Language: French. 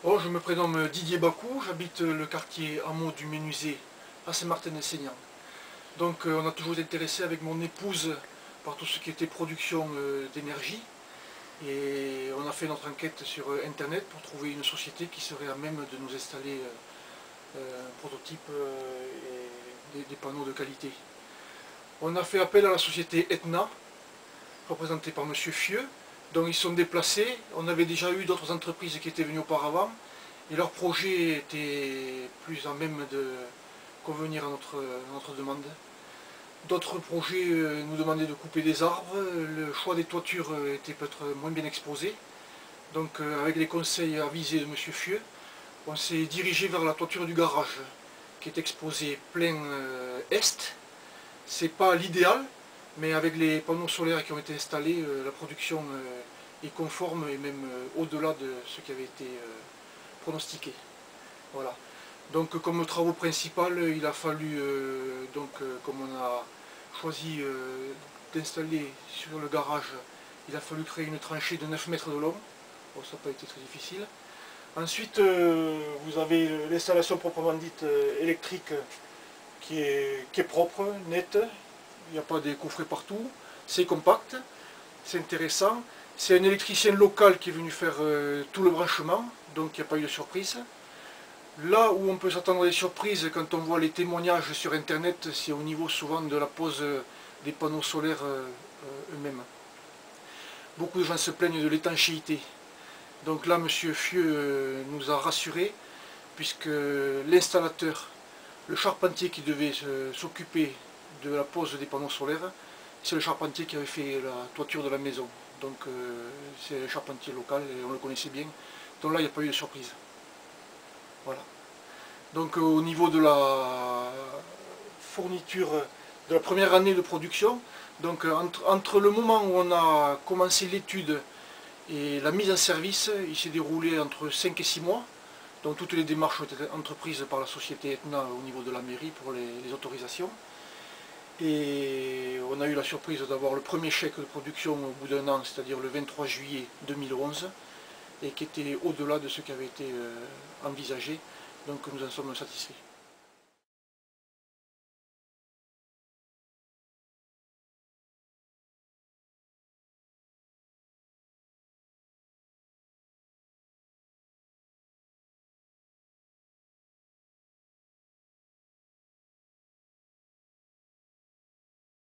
Oh, je me prénomme Didier Bacou, j'habite le quartier hameau du Ménusé à Saint-Martin-de-Seignanx. Donc on a toujours été intéressé avec mon épouse par tout ce qui était production d'énergie. Et on a fait notre enquête sur internet pour trouver une société qui serait à même de nous installer un prototype et des panneaux de qualité. On a fait appel à la société Etna, représentée par M. Fieux. Donc ils sont déplacés. On avait déjà eu d'autres entreprises qui étaient venues auparavant et leur projet était plus à même de convenir à notre demande. D'autres projets nous demandaient de couper des arbres, le choix des toitures était peut-être moins bien exposé. Donc avec les conseils avisés de M. Fieux, on s'est dirigé vers la toiture du garage qui est exposée plein est. C'est pas l'idéal, mais avec les panneaux solaires qui ont été installés, la production est conforme et même au-delà de ce qui avait été pronostiqué. Voilà. Donc comme travaux principal, il a fallu, comme on a choisi d'installer sur le garage, il a fallu créer une tranchée de 9 mètres de long. Bon, ça n'a pas été très difficile. Ensuite, vous avez l'installation proprement dite électrique qui est propre, nette. Il n'y a pas des coffrets partout. C'est compact, c'est intéressant. C'est un électricien local qui est venu faire tout le branchement, donc il n'y a pas eu de surprise. Là où on peut s'attendre à des surprises quand on voit les témoignages sur internet, c'est au niveau souvent de la pose des panneaux solaires eux-mêmes. Beaucoup de gens se plaignent de l'étanchéité. Donc là, M. Fieux nous a rassurés, puisque l'installateur, le charpentier qui devait s'occuper de la pose des panneaux solaires, c'est le charpentier qui avait fait la toiture de la maison. Donc c'est un charpentier local et on le connaissait bien. Donc là, il n'y a pas eu de surprise. Voilà. Donc au niveau de la fourniture de la première année de production, donc entre le moment où on a commencé l'étude et la mise en service, il s'est déroulé entre 5 et 6 mois. Donc toutes les démarches ont été entreprises par la société Etna au niveau de la mairie pour les autorisations. Et on a eu la surprise d'avoir le premier chèque de production au bout d'un an, c'est-à-dire le 23 juillet 2011, et qui était au-delà de ce qui avait été envisagé. Donc nous en sommes satisfaits.